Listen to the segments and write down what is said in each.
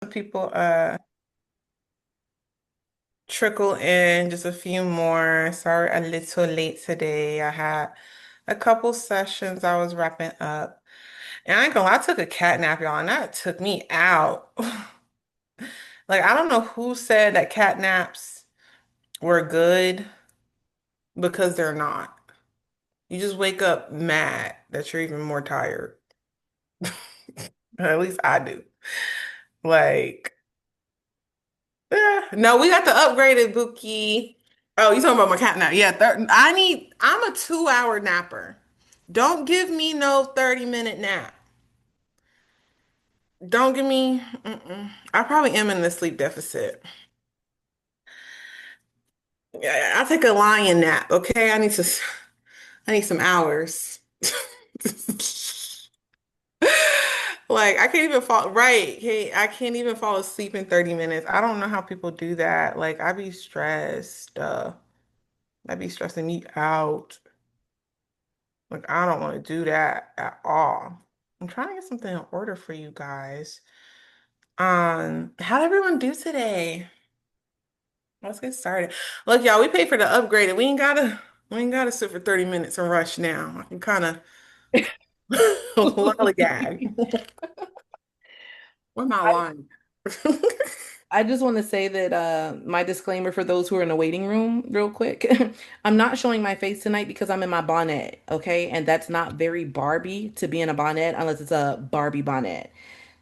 people trickle in, just a few more. Sorry, a little late today. I had a couple sessions I was wrapping up. And I ain't gonna lie, I took a cat nap, y'all, and that took me out. Like, I don't know who said that cat naps were good because they're not. You just wake up mad that you're even more tired. At least I do. Like, no, we got the upgraded Buki. Oh, you talking about my cat nap? Yeah, I'm a 2 hour napper. Don't give me no 30-minute nap. Don't give me, I probably am in the sleep deficit. Yeah, I'll take a lion nap, okay? I need some hours. Like I can't even fall right. Hey, I can't even fall asleep in 30 minutes. I don't know how people do that. Like I be stressed. That be stressing me out. Like I don't want to do that at all. I'm trying to get something in order for you guys. How'd everyone do today? Let's get started. Look, y'all, we paid for the upgrade and we ain't gotta sit for 30 minutes and rush now. I can kind of lollygag. Where my I, line? I just want to say that my disclaimer for those who are in the waiting room, real quick. I'm not showing my face tonight because I'm in my bonnet, okay? And that's not very Barbie to be in a bonnet unless it's a Barbie bonnet.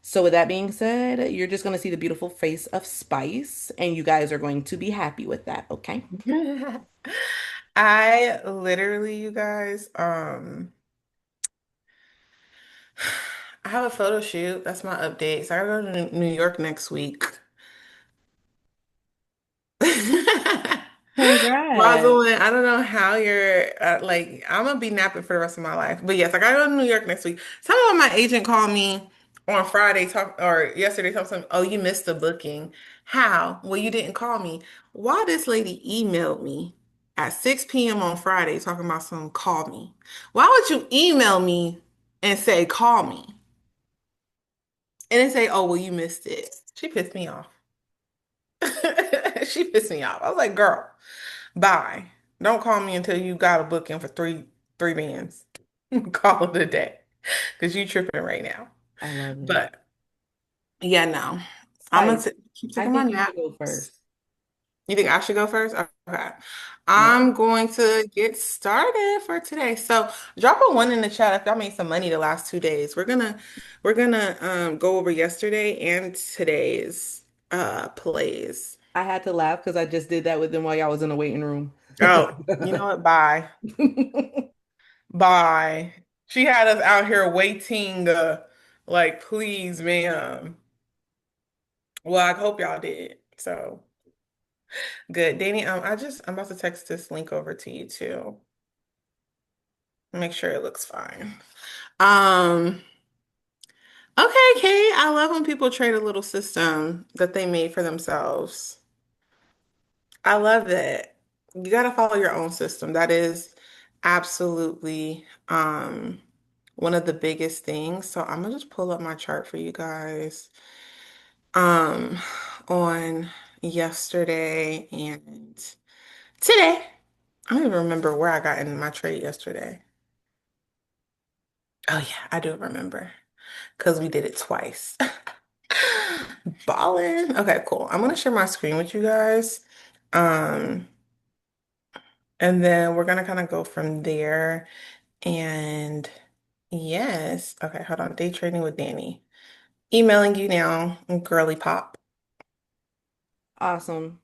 So with that being said, you're just going to see the beautiful face of Spice, and you guys are going to be happy with that, okay? I literally, you guys, I have a photo shoot. That's my update. So I go to New York next week. Congrats. Rosalind, I don't know how you're like, I'm gonna be napping for the rest of my life. But yes, I gotta go to New York next week. Someone, my agent called me on Friday, or yesterday, talking something, oh, you missed the booking. How? Well, you didn't call me. Why this lady emailed me at 6 p.m. on Friday talking about some call me? Why would you email me and say call me? And then say, oh, well, you missed it. She pissed me off. She pissed me off. I was like, girl. Bye. Don't call me until you got a booking for three bands. Call it a day. Because you tripping right now. I love it. But yeah, no. I'm Spice, gonna keep I taking my think you should go naps. first. You think I should go first? Okay. Yeah. I'm going to get started for today. So drop a one in the chat if y'all made some money the last 2 days. We're gonna go over yesterday and today's plays. I had to laugh because I just did that with them while y'all was in the waiting room. Oh, you know what? Bye. Bye. She had us out here waiting, like, please, ma'am. Well, I hope y'all did. So good. Danny, I'm about to text this link over to you too. Make sure it looks fine. Um, okay, Kate. I love when people trade a little system that they made for themselves. I love that. You got to follow your own system. That is absolutely one of the biggest things. So I'm gonna just pull up my chart for you guys. Um, on yesterday and today. I don't even remember where I got in my trade yesterday. Oh yeah, I do remember because we did it twice. Ballin'. Okay, cool. I'm gonna share my screen with you guys. Um, and then we're gonna kind of go from there. And yes, okay, hold on. Day trading with Danny. Emailing you now, girly pop. Awesome.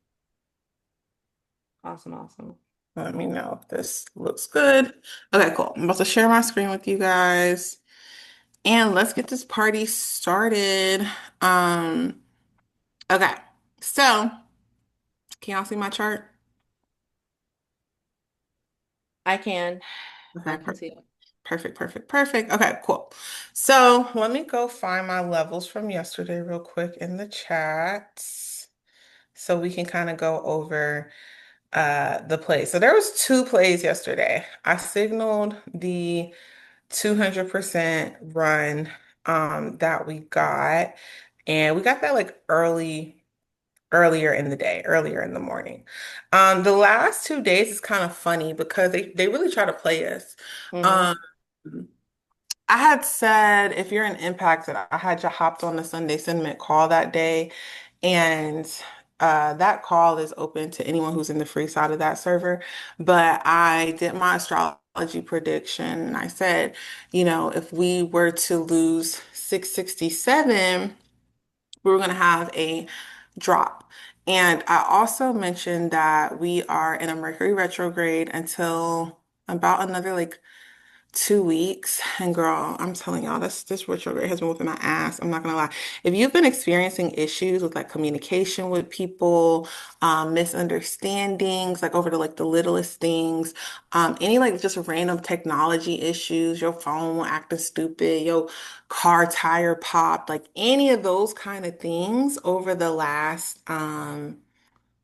Awesome. Awesome. Let me know if this looks good. Okay, cool. I'm about to share my screen with you guys. And let's get this party started. Um, okay. So, can y'all see my chart? I can. I Okay, can see it. perfect, perfect, perfect. Okay, cool. So, let me go find my levels from yesterday real quick in the chat so we can kind of go over the plays. So there was two plays yesterday. I signaled the 200% run that we got. And we got that like earlier in the day, earlier in the morning. The last 2 days is kind of funny because they really try to play us. Hmm. Um, I had said if you're an impact that I had you hopped on the Sunday sentiment call that day, and that call is open to anyone who's in the free side of that server. But I did my astrology prediction, and I said, if we were to lose 667, we were going to have a drop. And I also mentioned that we are in a Mercury retrograde until about another like 2 weeks. And girl, I'm telling y'all, this retrograde has been whooping my ass. I'm not gonna lie. If you've been experiencing issues with like communication with people, misunderstandings, like over the like the littlest things, any like just random technology issues, your phone acting stupid, your car tire popped, like any of those kind of things over the last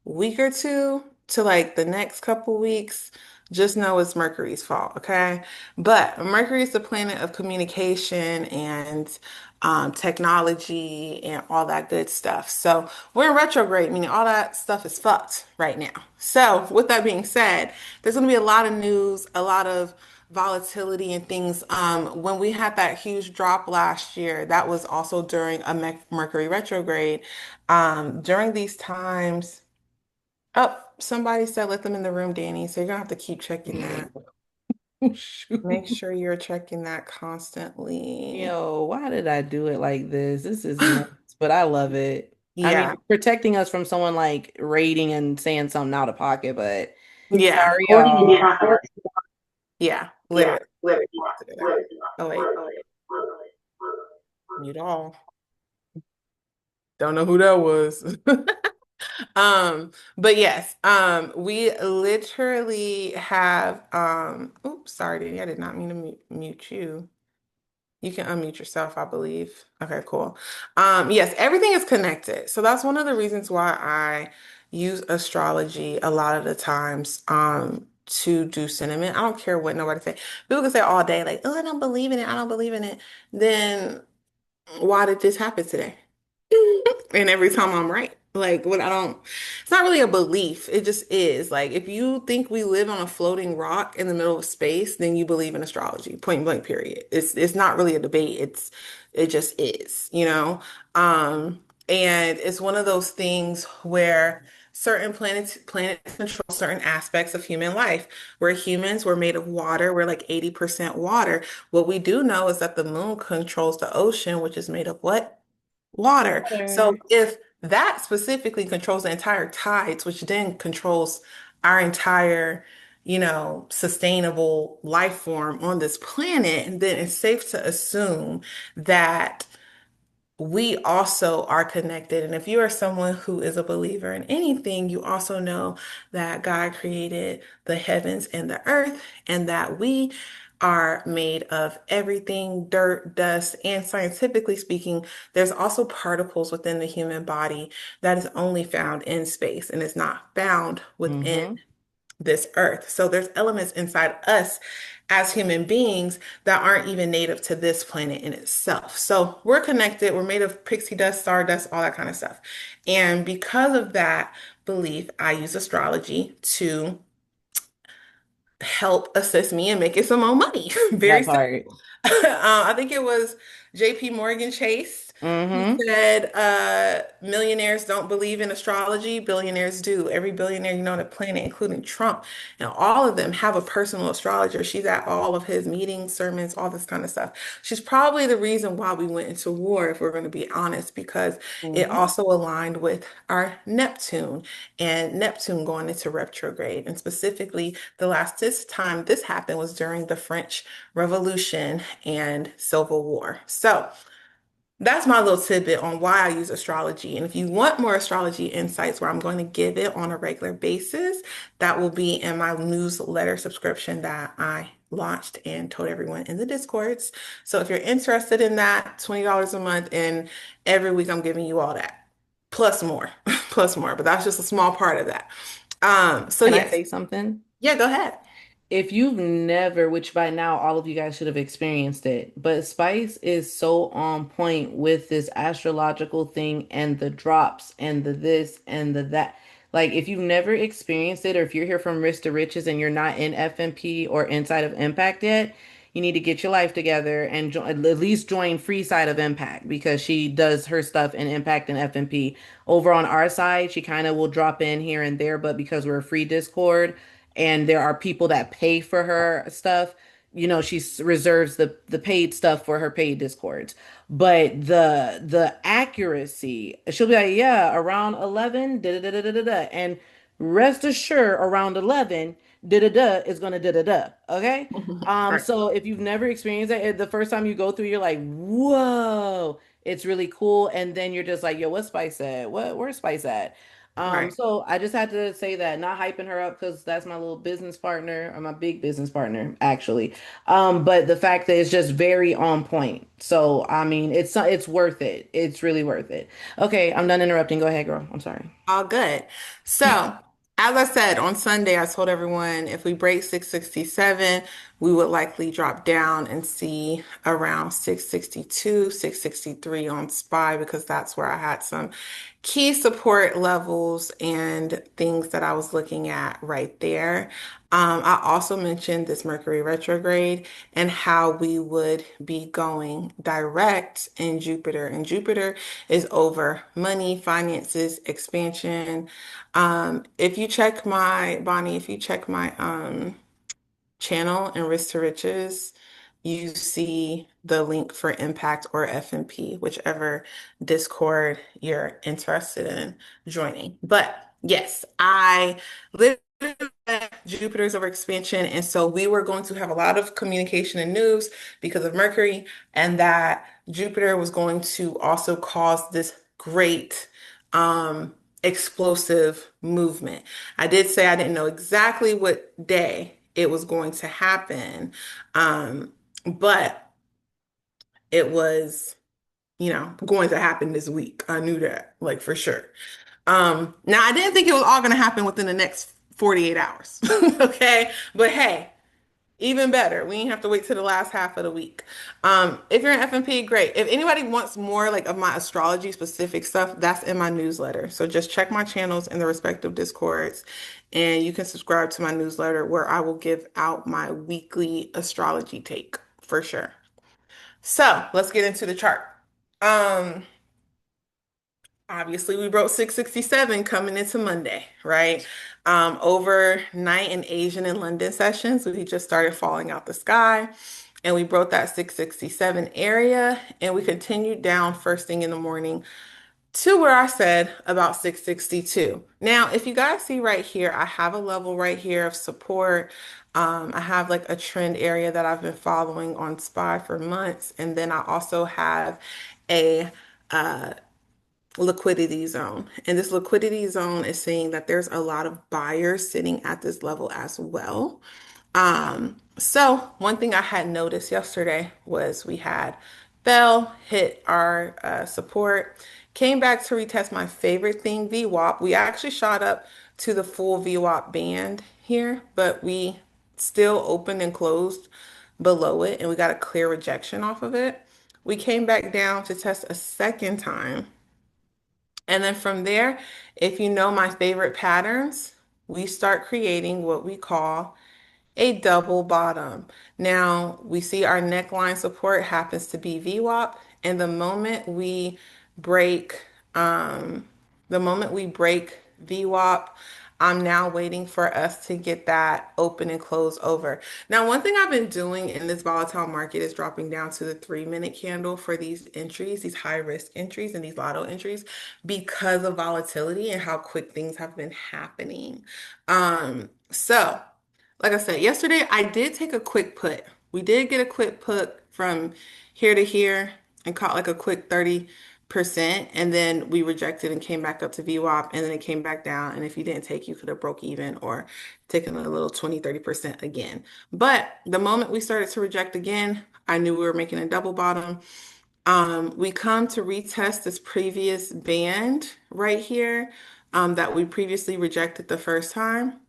week or two to like the next couple weeks, just know it's Mercury's fault, okay? But Mercury is the planet of communication and technology and all that good stuff. So we're in retrograde, meaning all that stuff is fucked right now. So with that being said, there's going to be a lot of news, a lot of volatility and things. When we had that huge drop last year, that was also during a Mercury retrograde. During these times, oh, somebody said let them in the room, Danny. So you're gonna have to keep checking that. Make Shoot. sure you're checking that constantly. Yo, why did I do it like this? This is nuts, but I love it. I mean, Yeah. it's protecting us from someone like raiding and saying something out of pocket, but Yeah. sorry, Or you y'all. yeah, literally. Oh wait, mute all. Don't know who that was. But yes, we literally have oops, sorry, Danny. I did not mean to mute you. You can unmute yourself, I believe. Okay, cool. Yes, everything is connected. So that's one of the reasons why I use astrology a lot of the times to do sentiment. I don't care what nobody say. People can say all day, like, oh, I don't believe in it. I don't believe in it. Then why did this happen today? And every time I'm right. Like what I don't, it's not really a belief. It just is. Like if you think we live on a floating rock in the middle of space, then you believe in astrology. Point blank, period. It's not really a debate. It just is. And it's one of those things where certain planets control certain aspects of human life. We're humans, we're made of water, we're like 80% water. What we do know is that the moon controls the ocean, which is made of what? Water. So Water. if that specifically controls the entire tides, which then controls our entire, sustainable life form on this planet, then it's safe to assume that we also are connected. And if you are someone who is a believer in anything, you also know that God created the heavens and the earth, and that we are made of everything, dirt, dust, and scientifically speaking, there's also particles within the human body that is only found in space and is not found within Mm-hmm. this earth. So there's elements inside us as human beings that aren't even native to this planet in itself. So we're connected, we're made of pixie dust, stardust, all that kind of stuff. And because of that belief, I use astrology to help assist me in making some more money. Very That simple. part. I think it was JP Morgan Chase who Mm-hmm. said, millionaires don't believe in astrology, billionaires do. Every billionaire you know on the planet, including Trump, and all of them have a personal astrologer. She's at all of his meetings, sermons, all this kind of stuff. She's probably the reason why we went into war, if we're going to be honest, because it Mm-hmm. also aligned with our Neptune and Neptune going into retrograde. And specifically, the last this time this happened was during the French Revolution and Civil War. So that's my little tidbit on why I use astrology. And if you want more astrology insights where I'm going to give it on a regular basis, that will be in my newsletter subscription that I launched and told everyone in the Discords. So if you're interested in that, $20 a month, and every week I'm giving you all that. Plus more, plus more, but that's just a small part of that. So Can I yes. say something? Yeah, go ahead. If you've never, which by now all of you guys should have experienced it, but Spice is so on point with this astrological thing and the drops and the this and the that. Like if you've never experienced it, or if you're here from Risk to Riches and you're not in FMP or inside of Impact yet, you need to get your life together and at least join Free Side of Impact because she does her stuff in Impact and FMP. Over on our side, she kind of will drop in here and there, but because we're a free Discord and there are people that pay for her stuff, she reserves the paid stuff for her paid discords. But the accuracy, she'll be like, yeah, around 11 da da da da da da, and rest assured around 11 da da da is gonna da da da, okay. Right. So if you've never experienced it, the first time you go through, you're like, whoa, it's really cool. And then you're just like, yo, what's Spice at? Where's Spice at? Right. So I just had to say that, not hyping her up because that's my little business partner or my big business partner, actually. But the fact that it's just very on point. So I mean, it's worth it. It's really worth it. Okay, I'm done interrupting. Go ahead, girl. I'm sorry. All good. So, as I said, on Sunday, I told everyone if we break 667, we would likely drop down and see around 662, 663 on SPY because that's where I had some key support levels and things that I was looking at right there. I also mentioned this Mercury retrograde and how we would be going direct in Jupiter. And Jupiter is over money, finances, expansion. If you check my, Bonnie, if you check my channel in Risk to Riches, you see the link for Impact or FMP, whichever Discord you're interested in joining. But yes, I literally Jupiter's over expansion, and so we were going to have a lot of communication and news because of Mercury, and that Jupiter was going to also cause this great explosive movement. I did say I didn't know exactly what day it was going to happen. But it was, going to happen this week. I knew that, like for sure. Now I didn't think it was all going to happen within the next 48 hours. Okay. But hey, even better. We didn't have to wait till the last half of the week. If you're in FMP, great. If anybody wants more like of my astrology specific stuff, that's in my newsletter. So just check my channels in the respective discords and you can subscribe to my newsletter where I will give out my weekly astrology take for sure. So let's get into the chart. Um, Obviously, we broke 667 coming into Monday, right? Overnight in Asian and London sessions, we just started falling out the sky and we broke that 667 area and we continued down first thing in the morning to where I said about 662. Now, if you guys see right here, I have a level right here of support. I have like a trend area that I've been following on SPY for months. And then I also have a liquidity zone. And this liquidity zone is saying that there's a lot of buyers sitting at this level as well. So one thing I had noticed yesterday was we had fell, hit our support, came back to retest my favorite thing, VWAP. We actually shot up to the full VWAP band here, but we still opened and closed below it, and we got a clear rejection off of it. We came back down to test a second time and then from there, if you know my favorite patterns, we start creating what we call a double bottom. Now, we see our neckline support happens to be VWAP, and break, um, the moment we break VWAP, I'm now waiting for us to get that open and close over. Now, one thing I've been doing in this volatile market is dropping down to the 3 minute candle for these entries, these high risk entries and these lotto entries because of volatility and how quick things have been happening. So like I said, yesterday I did take a quick put. We did get a quick put from here to here and caught like a quick 30%. And then we rejected and came back up to VWAP and then it came back down. And if you didn't take, you could have broke even or taken a little 20, 30% again. But the moment we started to reject again, I knew we were making a double bottom. We come to retest this previous band right here that we previously rejected the first time.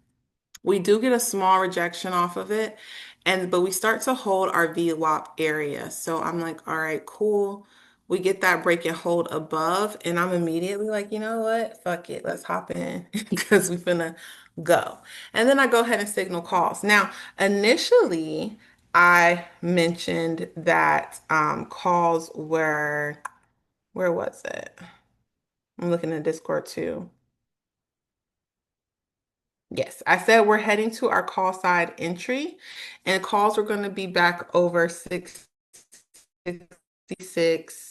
We do get a small rejection off of it, and but we start to hold our VWAP area. So I'm like, all right, cool. We get that break and hold above, and I'm immediately like, you know what? Fuck it, let's hop in because we finna go. And then I go ahead and signal calls. Now, initially, I mentioned that calls were, where was it? I'm looking at Discord too. Yes, I said we're heading to our call side entry, and calls are going to be back over 666.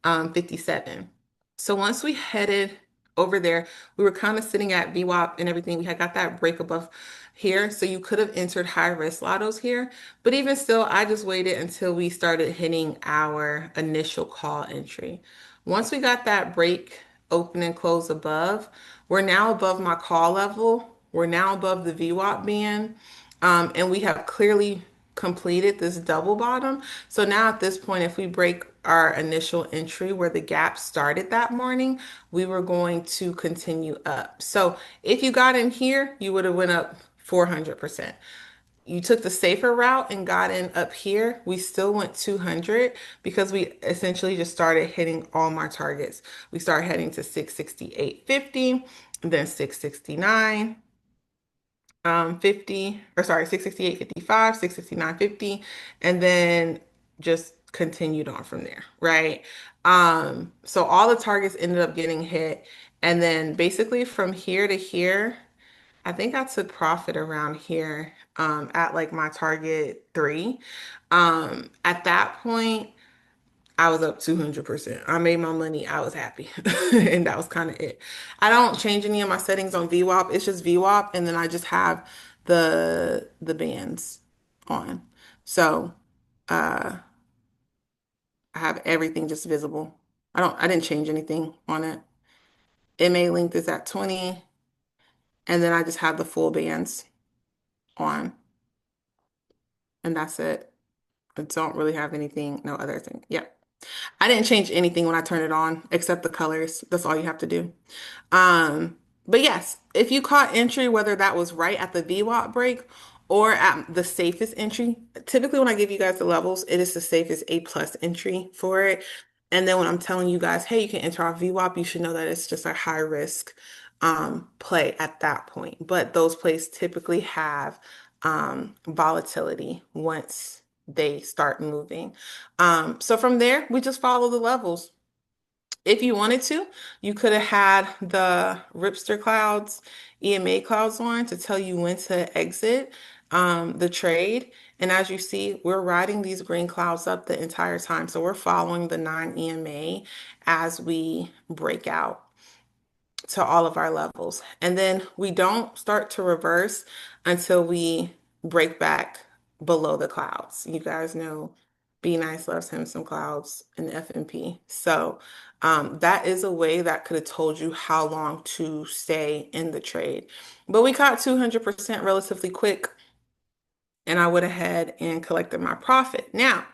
57. So once we headed over there, we were kind of sitting at VWAP and everything. We had got that break above here. So you could have entered high risk lottos here. But even still, I just waited until we started hitting our initial call entry. Once we got that break open and close above, we're now above my call level. We're now above the VWAP band. And we have clearly completed this double bottom. So now at this point, if we break our initial entry where the gap started that morning, we were going to continue up. So if you got in here, you would have went up 400%. You took the safer route and got in up here, we still went 200 because we essentially just started hitting all my targets. We started heading to 668.50, then 669, 50, or sorry, 668.55, 669.50, and then just continued on from there, right? So all the targets ended up getting hit. And then basically from here to here, I think I took profit around here at like my target three. At that point, I was up 200%. I made my money. I was happy. And that was kind of it. I don't change any of my settings on VWAP. It's just VWAP and then I just have the bands on. So, I have everything just visible. I didn't change anything on it. MA length is at 20 and then I just have the full bands on and that's it. I don't really have anything, no other thing. Yeah. I didn't change anything when I turned it on except the colors. That's all you have to do. But yes, if you caught entry, whether that was right at the VWAP break or at the safest entry, typically when I give you guys the levels, it is the safest A plus entry for it. And then when I'm telling you guys, hey, you can enter off VWAP, you should know that it's just a high risk play at that point. But those plays typically have volatility once they start moving. So from there, we just follow the levels. If you wanted to, you could have had the Ripster clouds, EMA clouds on to tell you when to exit the trade. And as you see, we're riding these green clouds up the entire time. So we're following the 9 EMA as we break out to all of our levels. And then we don't start to reverse until we break back below the clouds. You guys know Be Nice loves him some clouds in the FMP. So that is a way that could have told you how long to stay in the trade. But we caught 200% relatively quick, and I went ahead and collected my profit. Now,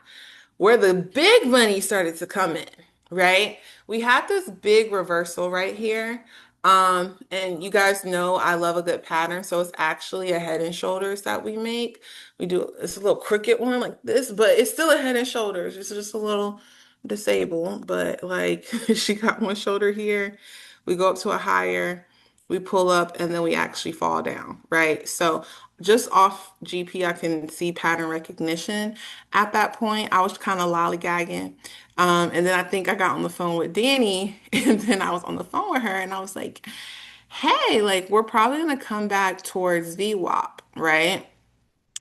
where the big money started to come in, right? We had this big reversal right here. And you guys know I love a good pattern, so it's actually a head and shoulders that we make. We do it's a little crooked one like this, but it's still a head and shoulders. It's just a little disabled, but like she got one shoulder here. We go up to a higher, we pull up, and then we actually fall down, right? So just off GP, I can see pattern recognition. At that point, I was kind of lollygagging. And then I think I got on the phone with Danny, and then I was on the phone with her, and I was like, hey, like, we're probably going to come back towards VWAP, right?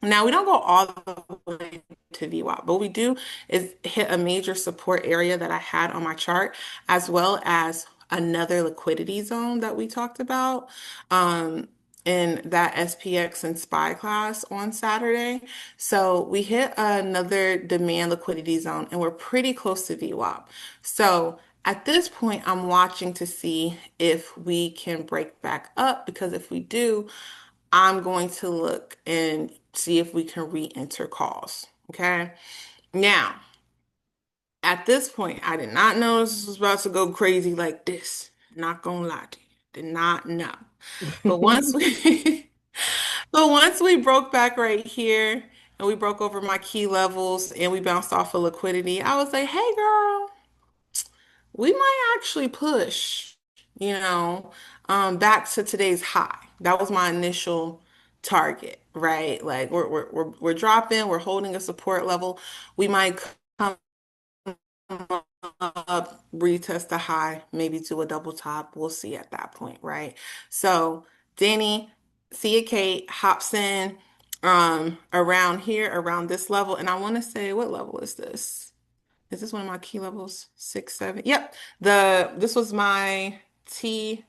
Now, we don't go all the way to VWAP, but we do is hit a major support area that I had on my chart, as well as another liquidity zone that we talked about in that SPX and SPY class on Saturday. So we hit another demand liquidity zone, and we're pretty close to VWAP. So at this point, I'm watching to see if we can break back up, because if we do, I'm going to look and see if we can re-enter calls. Okay. Now, at this point, I did not know this was about to go crazy like this. Not gonna lie to you. Did not know. But once we So once we broke back right here and we broke over my key levels and we bounced off of liquidity, I was like, hey girl, we might actually push, you know, back to today's high. That was my initial target, right? Like we're dropping, we're holding a support level. We might come up, retest the high, maybe do a double top. We'll see at that point, right? So Danny, Sia Kate hops in around here, around this level. And I want to say, what level is this? Is this one of my key levels? Six, seven. Yep. This was my T,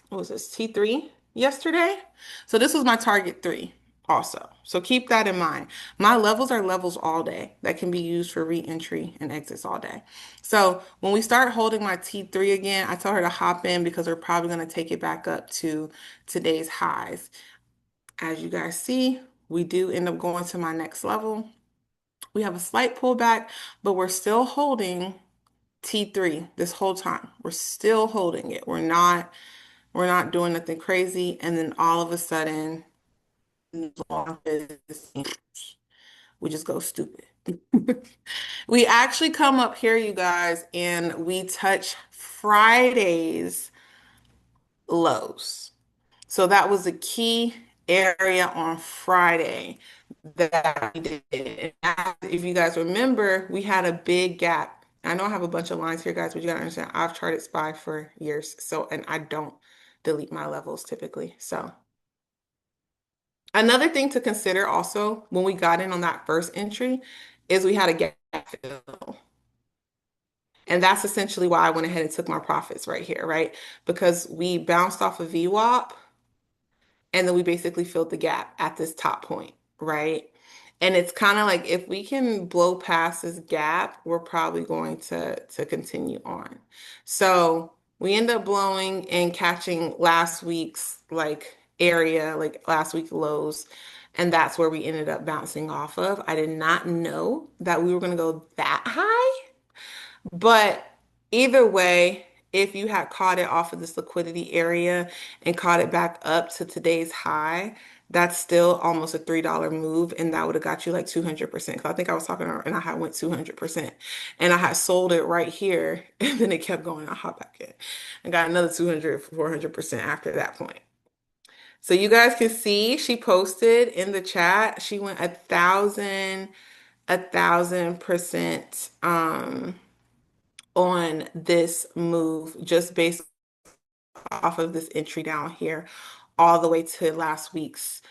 what was this? T3 yesterday. So this was my target three also. So keep that in mind. My levels are levels all day that can be used for re-entry and exits all day. So when we start holding my T3 again, I tell her to hop in because we're probably going to take it back up to today's highs. As you guys see, we do end up going to my next level. We have a slight pullback, but we're still holding T3 this whole time. We're still holding it. We're not doing nothing crazy. And then all of a sudden, we just go stupid. We actually come up here, you guys, and we touch Friday's lows. So that was a key area on Friday that we did. And if you guys remember, we had a big gap. I know I have a bunch of lines here, guys, but you gotta understand, I've charted SPY for years. So, and I don't delete my levels typically. So, another thing to consider also when we got in on that first entry is we had a gap fill. And that's essentially why I went ahead and took my profits right here, right? Because we bounced off of VWAP and then we basically filled the gap at this top point, right? And it's kind of like if we can blow past this gap, we're probably going to continue on. So we end up blowing and catching last week's like area, like last week's lows, and that's where we ended up bouncing off of. I did not know that we were going to go that high. But either way, if you had caught it off of this liquidity area and caught it back up to today's high, that's still almost a $3 move, and that would have got you like 200%. Because I think I was talking and I had went 200%, and I had sold it right here, and then it kept going. I hop back in and got another 200, 400% after that point. So you guys can see she posted in the chat. She went 1,000% on this move just based off of this entry down here all the way to last week's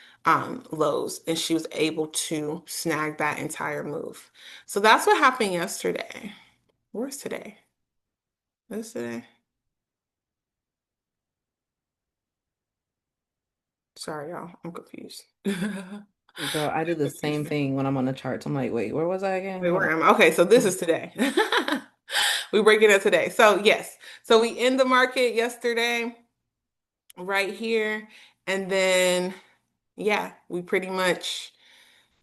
lows, and she was able to snag that entire move. So that's what happened yesterday. Where's today? What's today? Sorry, y'all. I'm confused. Girl, I do the same Confused. thing when I'm on the charts. I'm like, wait, where was I again? Wait, Hold where am I? Okay, so this on. is today. We break it up today. So yes, so we end the market yesterday right here, and then yeah, we pretty much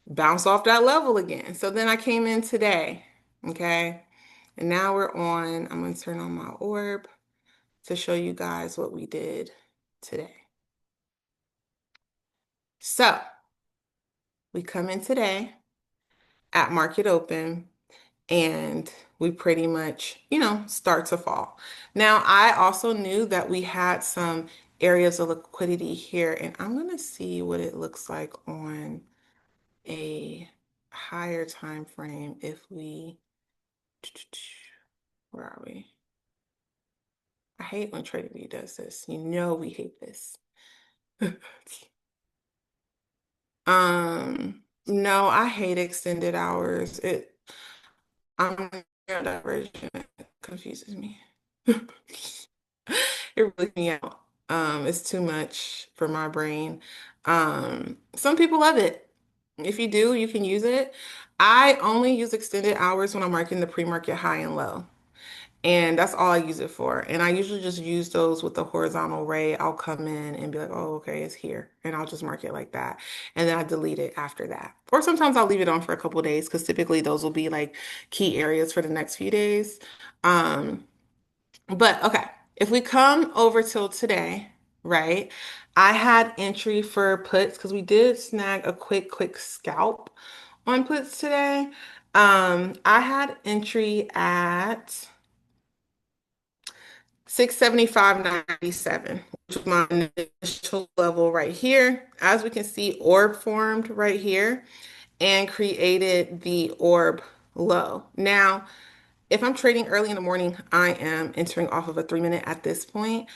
bounce off that level again. So then I came in today, okay? And now we're on, I'm gonna turn on my orb to show you guys what we did today. So we come in today at market open and we pretty much, start to fall. Now, I also knew that we had some areas of liquidity here, and I'm gonna see what it looks like on a higher time frame if we where are we? I hate when TradingView does this. You know we hate this. No, I hate extended hours. I'm that version. It confuses me. It really me out. It's too much for my brain. Some people love it. If you do, you can use it. I only use extended hours when I'm marking the pre-market high and low. And that's all I use it for. And I usually just use those with the horizontal ray. I'll come in and be like, oh, okay, it's here. And I'll just mark it like that. And then I delete it after that. Or sometimes I'll leave it on for a couple of days because typically those will be like key areas for the next few days. But okay, if we come over till today, right? I had entry for puts because we did snag a quick scalp on puts today. I had entry at 675.97, which was my initial level right here. As we can see, orb formed right here and created the orb low. Now, if I'm trading early in the morning, I am entering off of a 3 minute at this point,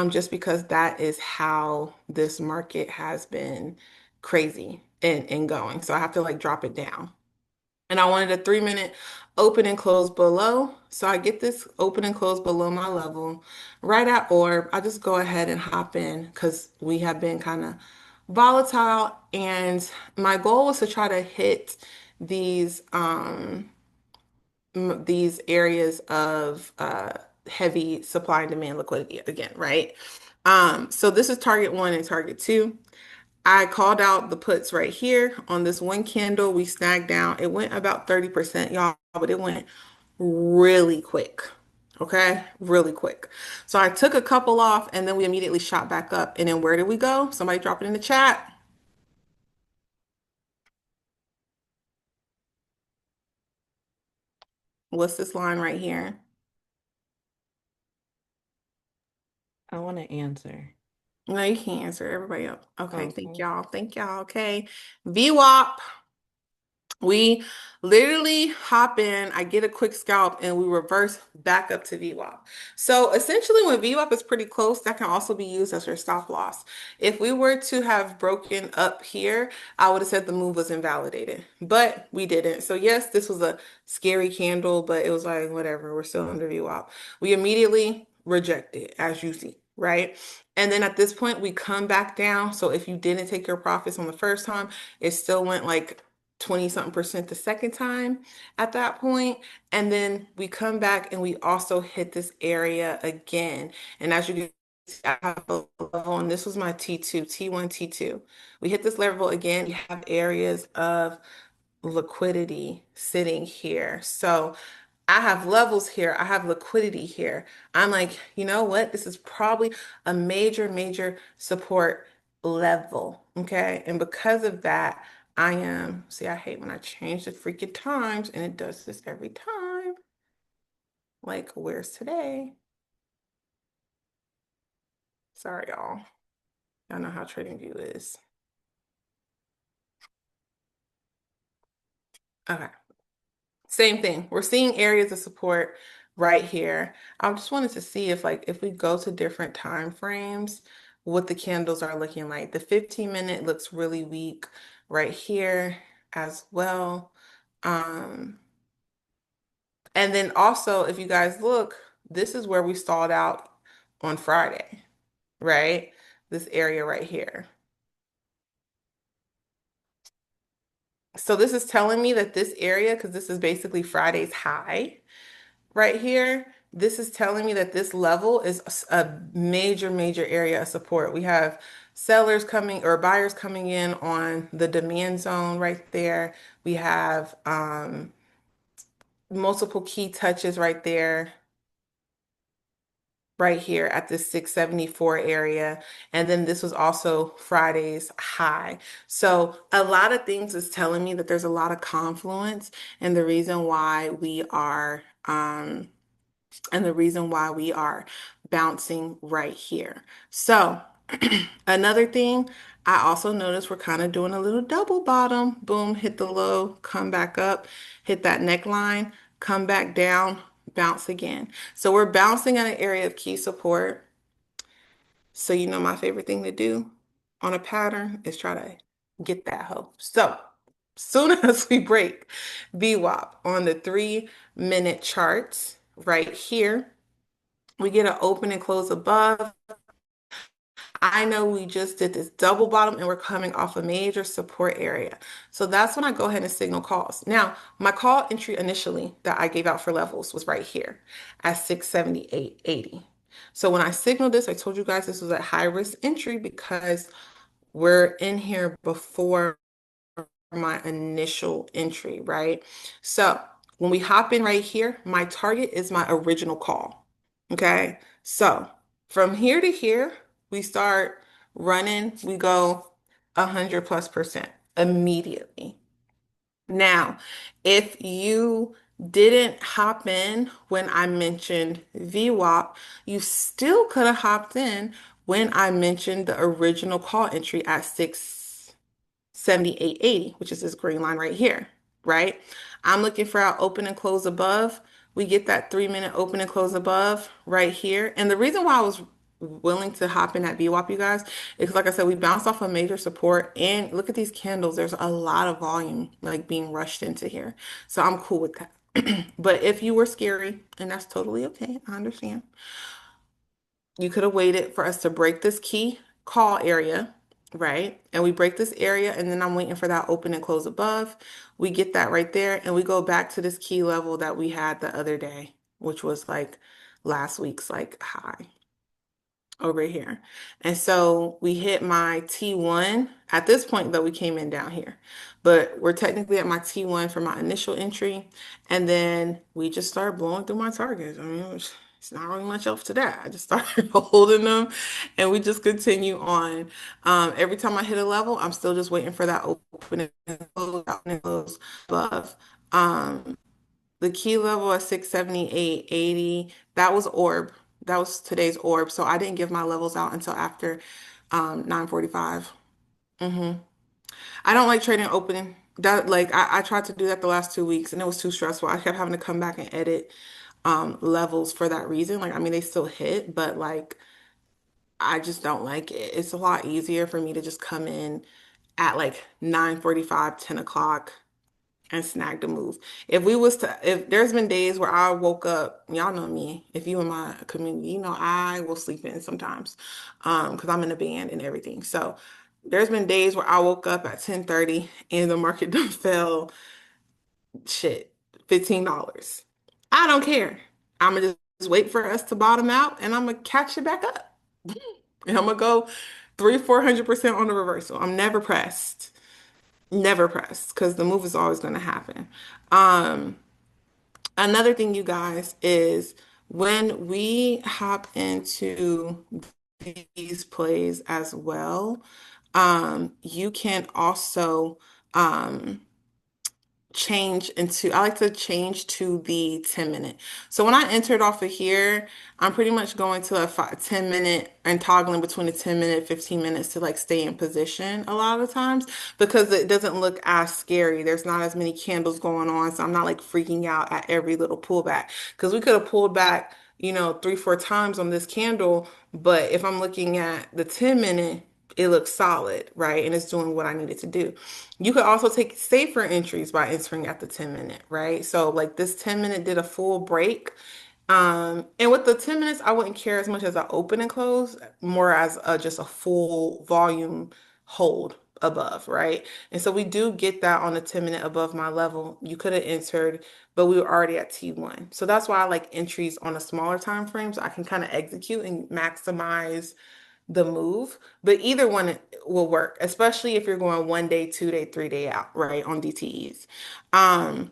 just because that is how this market has been crazy and going. So I have to like drop it down. And I wanted a 3 minute open and close below. So I get this open and close below my level right at orb. I just go ahead and hop in because we have been kind of volatile. And my goal was to try to hit these these areas of heavy supply and demand liquidity again, right? So this is target one and target two. I called out the puts right here on this one candle. We snagged down. It went about 30%, y'all, but it went really quick. Okay, really quick. So I took a couple off and then we immediately shot back up. And then where did we go? Somebody drop it in the chat. What's this line right here? I want to answer. No, you can't answer everybody else. Okay, thank Okay. y'all. Thank y'all. Okay. VWAP. We literally hop in, I get a quick scalp, and we reverse back up to VWAP. So essentially, when VWAP is pretty close, that can also be used as your stop loss. If we were to have broken up here, I would have said the move was invalidated, but we didn't. So yes, this was a scary candle, but it was like, whatever, we're still under VWAP. We immediately reject it, as you see, right? And then at this point, we come back down. So if you didn't take your profits on the first time, it still went like 20 something percent the second time at that point. And then we come back and we also hit this area again. And as you can see, I have a level, and this was my T2, T1, T2. We hit this level again. We have areas of liquidity sitting here. So I have levels here. I have liquidity here. I'm like, you know what? This is probably a major support level. Okay. And because of that, I am, see, I hate when I change the freaking times and it does this every time. Like, where's today? Sorry, y'all. Y'all know how TradingView is. Okay. Same thing. We're seeing areas of support right here. I just wanted to see if like if we go to different time frames, what the candles are looking like. The 15-minute looks really weak right here as well. Um, and then also if you guys look, this is where we stalled out on Friday, right? This area right here. So this is telling me that this area, because this is basically Friday's high, right here, this is telling me that this level is a major area of support. We have sellers coming or buyers coming in on the demand zone right there. We have multiple key touches right there, right here at this 674 area. And then this was also Friday's high. So a lot of things is telling me that there's a lot of confluence and the reason why we are and the reason why we are bouncing right here. So another thing, I also noticed we're kind of doing a little double bottom. Boom, hit the low, come back up, hit that neckline, come back down, bounce again. So we're bouncing at an area of key support. So you know my favorite thing to do on a pattern is try to get that hoe. So soon as we break VWAP on the 3 minute charts right here, we get an open and close above. I know we just did this double bottom and we're coming off a major support area. So that's when I go ahead and signal calls. Now, my call entry initially that I gave out for levels was right here at 678.80. So when I signaled this, I told you guys this was a high risk entry because we're in here before my initial entry, right? So when we hop in right here, my target is my original call. Okay. So from here to here, we start running, we go 100+% immediately. Now, if you didn't hop in when I mentioned VWAP, you still could have hopped in when I mentioned the original call entry at 678.80, which is this green line right here, right? I'm looking for our open and close above. We get that 3 minute open and close above right here. And the reason why I was willing to hop in at VWAP, you guys, is like I said, we bounced off a major support and look at these candles. There's a lot of volume like being rushed into here. So I'm cool with that. But if you were scary, and that's totally okay, I understand. You could have waited for us to break this key call area, right? And we break this area, and then I'm waiting for that open and close above. We get that right there, and we go back to this key level that we had the other day, which was like last week's like high over here. And so we hit my T1. At this point, though, we came in down here, but we're technically at my T1 for my initial entry. And then we just started blowing through my targets. I mean, it's not really much else to that. I just started holding them and we just continue on. Every time I hit a level, I'm still just waiting for that open and close above. Um, the key level at 678.80, that was orb. That was today's orb. So I didn't give my levels out until after 9:45. Hmm. I don't like trading opening. That like I tried to do that the last 2 weeks and it was too stressful. I kept having to come back and edit levels for that reason. Like I mean they still hit, but like I just don't like it. It's a lot easier for me to just come in at like 9:45, 10 o'clock and snagged a move. If there's been days where I woke up, y'all know me, if you in my community, you know I will sleep in sometimes, because I'm in a band and everything. So there's been days where I woke up at 10:30 and the market done fell shit, $15. I don't care. I'm gonna just wait for us to bottom out and I'm gonna catch it back up. And I'm gonna go 400% on the reversal. I'm never pressed. Never pressed because the move is always going to happen. Um, Another thing, you guys, is when we hop into these plays as well, you can also um, I like to change to the 10 minute. So when I entered off of here, I'm pretty much going to a 10 minute and toggling between the 10 minute, 15 minutes to like stay in position a lot of the times because it doesn't look as scary. There's not as many candles going on. So I'm not like freaking out at every little pullback because we could have pulled back, 3, 4 times on this candle. But if I'm looking at the 10 minute, it looks solid, right? And it's doing what I need it to do. You could also take safer entries by entering at the 10 minute, right? So like this 10 minute did a full break. And with the 10 minutes, I wouldn't care as much as I open and close, more as just a full volume hold above, right? And so we do get that on the 10 minute above my level. You could have entered, but we were already at T1. So that's why I like entries on a smaller time frame so I can kind of execute and maximize the move, but either one will work, especially if you're going 1 day, 2 day, 3 day out, right, on DTEs. Um,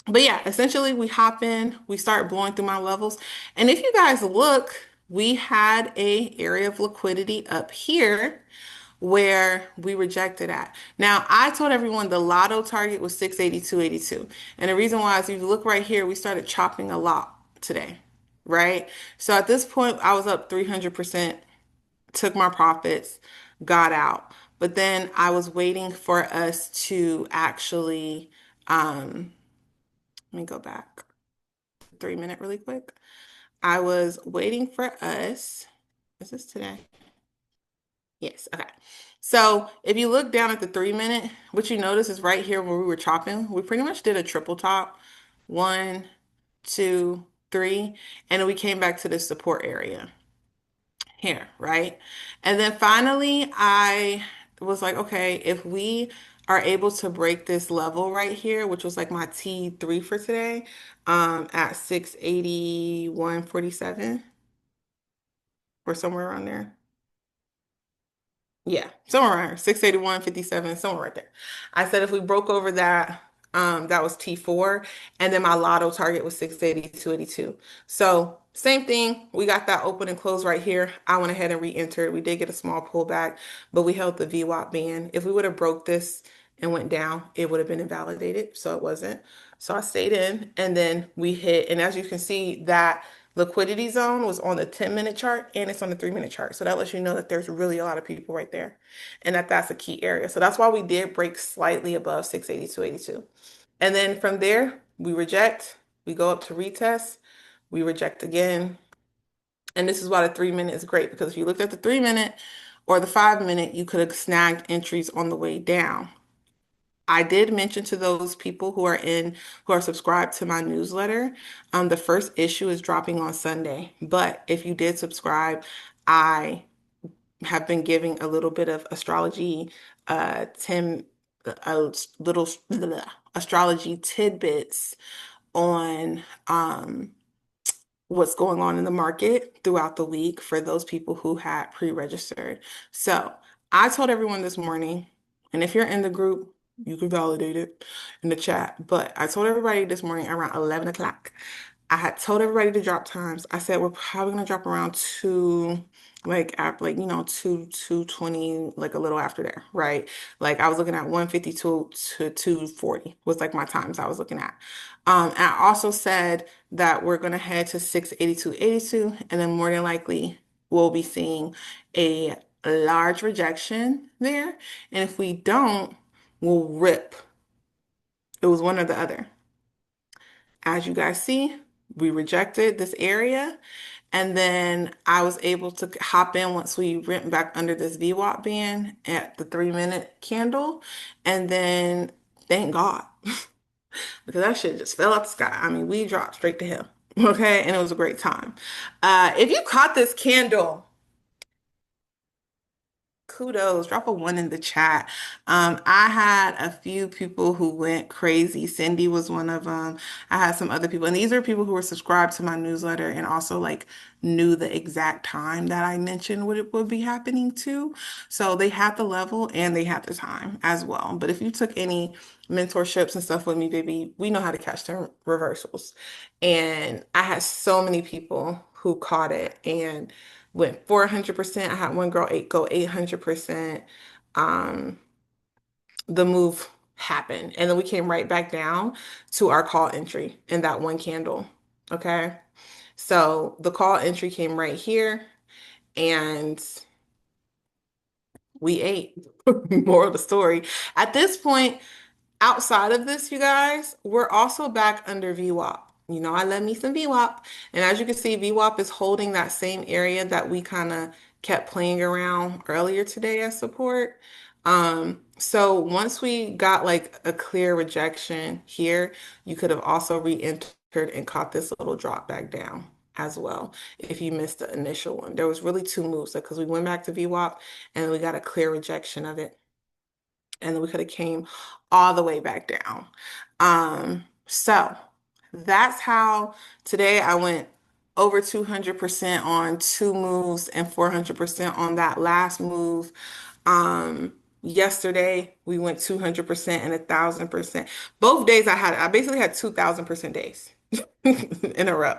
but yeah, essentially we hop in, we start blowing through my levels. And if you guys look, we had a area of liquidity up here where we rejected at. Now, I told everyone the lotto target was 682.82. And the reason why is if you look right here, we started chopping a lot today, right? So at this point, I was up 300%, took my profits, got out. But then I was waiting for us to actually, let me go back 3 minute really quick. I was waiting for us. Is this today? Yes. Okay. So if you look down at the 3 minute, what you notice is right here where we were chopping, we pretty much did a triple top. 1, 2, 3. And then we came back to the support area here, right? And then finally, I was like, okay, if we are able to break this level right here, which was like my T3 for today, at 681.47 or somewhere around there. Yeah, somewhere around 681.57, somewhere right there. I said if we broke over that, That was T4. And then my lotto target was 680, 282. So same thing. We got that open and close right here. I went ahead and re-entered. We did get a small pullback, but we held the VWAP band. If we would have broke this and went down, it would have been invalidated. So it wasn't. So I stayed in and then we hit. And as you can see, that liquidity zone was on the 10-minute chart and it's on the 3-minute chart. So that lets you know that there's really a lot of people right there and that that's a key area. So that's why we did break slightly above 682.82. And then from there, we reject, we go up to retest, we reject again. And this is why the 3-minute is great because if you looked at the 3-minute or the 5-minute, you could have snagged entries on the way down. I did mention to those people who are subscribed to my newsletter, the first issue is dropping on Sunday. But if you did subscribe, I have been giving a little bit of astrology, 10, a little astrology tidbits on what's going on in the market throughout the week for those people who had pre-registered. So I told everyone this morning, and if you're in the group, you can validate it in the chat. But I told everybody this morning around 11 o'clock. I had told everybody the drop times. I said we're probably gonna drop around two, like after like 2:20, like a little after there, right? Like I was looking at 152 to 240 was like my times I was looking at. And I also said that we're gonna head to 682.82, and then more than likely we'll be seeing a large rejection there. And if we don't, we'll rip. It was one or the other. As you guys see, we rejected this area. And then I was able to hop in once we went back under this VWAP band at the 3-minute candle. And then thank God, because that shit just fell out the sky. I mean, we dropped straight to him. Okay. And it was a great time. If you caught this candle, kudos, drop a one in the chat. I had a few people who went crazy. Cindy was one of them. I had some other people, and these are people who were subscribed to my newsletter and also like knew the exact time that I mentioned what it would be happening to. So they had the level and they had the time as well. But if you took any mentorships and stuff with me, baby, we know how to catch the reversals. And I had so many people who caught it and went 400%. I had one girl go 800%. Um, the move happened. And then we came right back down to our call entry in that one candle. Okay. So the call entry came right here and we ate. More of the story. At this point, outside of this, you guys, we're also back under VWAP. You know, I love me some VWAP. And as you can see, VWAP is holding that same area that we kind of kept playing around earlier today as support. So once we got like a clear rejection here, you could have also re-entered and caught this little drop back down as well if you missed the initial one. There was really two moves because we went back to VWAP and then we got a clear rejection of it and then we could have came all the way back down. So that's how today I went over 200% on two moves and 400% on that last move. Yesterday we went 200% and 1,000%. Both days I basically had 2,000% days in a row.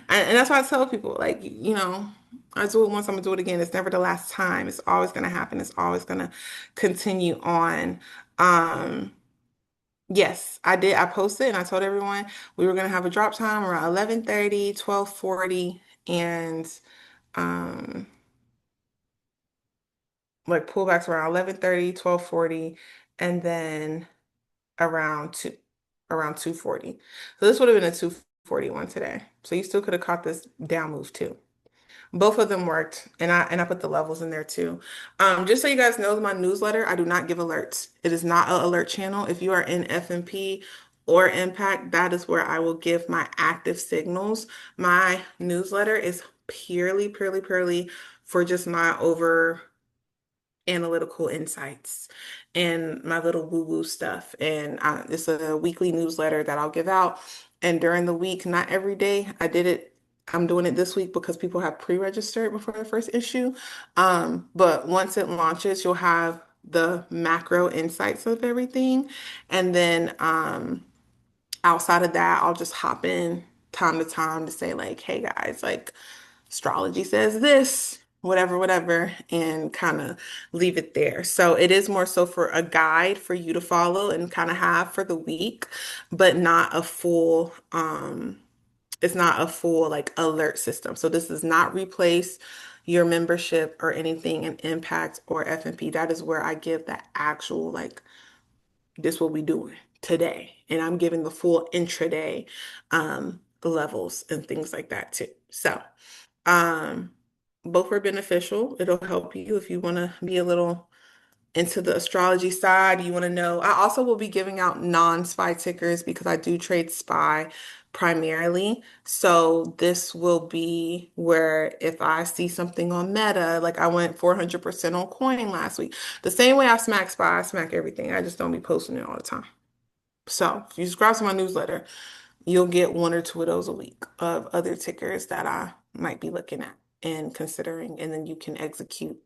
And that's why I tell people, like, I do it once, I'm gonna do it again. It's never the last time. It's always gonna happen. It's always gonna continue on. Um, yes, I did. I posted and I told everyone we were gonna have a drop time around 11:30, 12:40, and um like pullbacks around 11:30, 12:40, and then around 2:40. So this would have been a 241 today. So you still could have caught this down move too. Both of them worked, and I put the levels in there too. Just so you guys know, my newsletter, I do not give alerts. It is not an alert channel. If you are in FMP or Impact, that is where I will give my active signals. My newsletter is purely for just my over analytical insights and my little woo-woo stuff. And it's a weekly newsletter that I'll give out. And during the week, not every day, I did it. I'm doing it this week because people have pre-registered before the first issue. But once it launches, you'll have the macro insights of everything. And then outside of that, I'll just hop in time to time to say like, hey guys, like astrology says this, whatever, whatever, and kind of leave it there. So it is more so for a guide for you to follow and kind of have for the week, but not a full it's not a full like alert system. So this does not replace your membership or anything in Impact or F&P. That is where I give that actual like this what we doing today. And I'm giving the full intraday levels and things like that too. So um both are beneficial. It'll help you if you want to be a little into the astrology side, you want to know. I also will be giving out non-SPY tickers because I do trade SPY primarily. So this will be where if I see something on Meta, like I went 400% on coin last week. The same way I smack SPY, I smack everything. I just don't be posting it all the time. So if you subscribe to my newsletter, you'll get one or two of those a week of other tickers that I might be looking at and considering, and then you can execute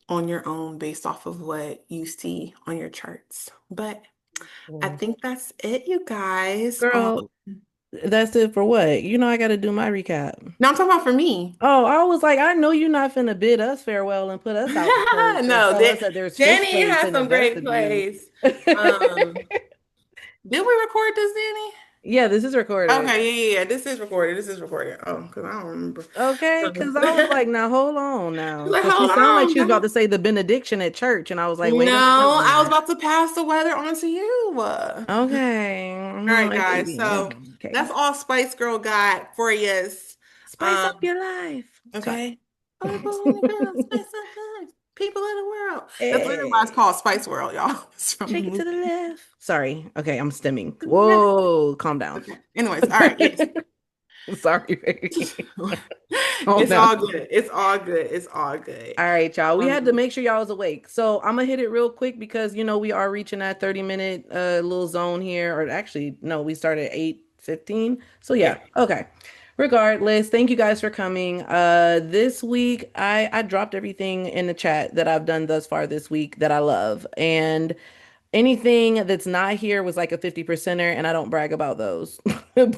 on your own based off of what you see on your charts. But I Mm. think that's it, you guys. Girl, that's it for what? You know, I got to do my recap. No, I'm talking about for me. Oh, I was like, I know you're not finna bid us farewell and put us out to church and No, tell us that there's fish Danny plates has in the some great vestibule. plays. Um, did we record this, Danny? Yeah, this is recorded. Okay, yeah. This is recorded. This is recorded. Oh, because I don't remember. Okay, because I was like, now hold on now. Like, Because she hold sounded like on, she was about girl. to say the benediction at church, and I was like, wait a minute No, I was now. about to pass the weather on to you. Okay, All right, like guys. baby. So Okay, that's all Spice Girl got for you. spice up Um, your life. Sorry. okay. People in the girl, spice up life. People in the world. That's literally why it's Hey, called Spice World, y'all. It's from the shake it to the movie. left. Sorry. Okay, I'm stimming. Whoa, calm down. Okay. Anyways, all right. Yes. Sorry, baby. Calm It's down. all good. It's all good. It's all good. All right, y'all. We had to Um, make sure y'all was awake. So I'm gonna hit it real quick because we are reaching that 30-minute little zone here. Or actually, no, we started at 8:15. So yeah, yeah. okay. Regardless, thank you guys for coming. This week I dropped everything in the chat that I've done thus far this week that I love. And anything that's not here was like a 50 percenter, and I don't brag about those.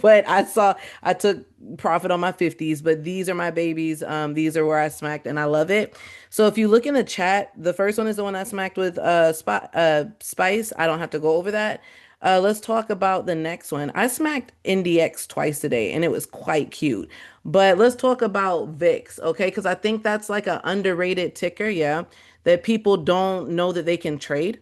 But I took profit on my 50s, but these are my babies. These are where I smacked and I love it. So if you look in the chat, the first one is the one I smacked with Spice. I don't have to go over that. Let's talk about the next one. I smacked NDX twice today and it was quite cute. But let's talk about VIX, okay? Because I think that's like an underrated ticker, yeah, that people don't know that they can trade.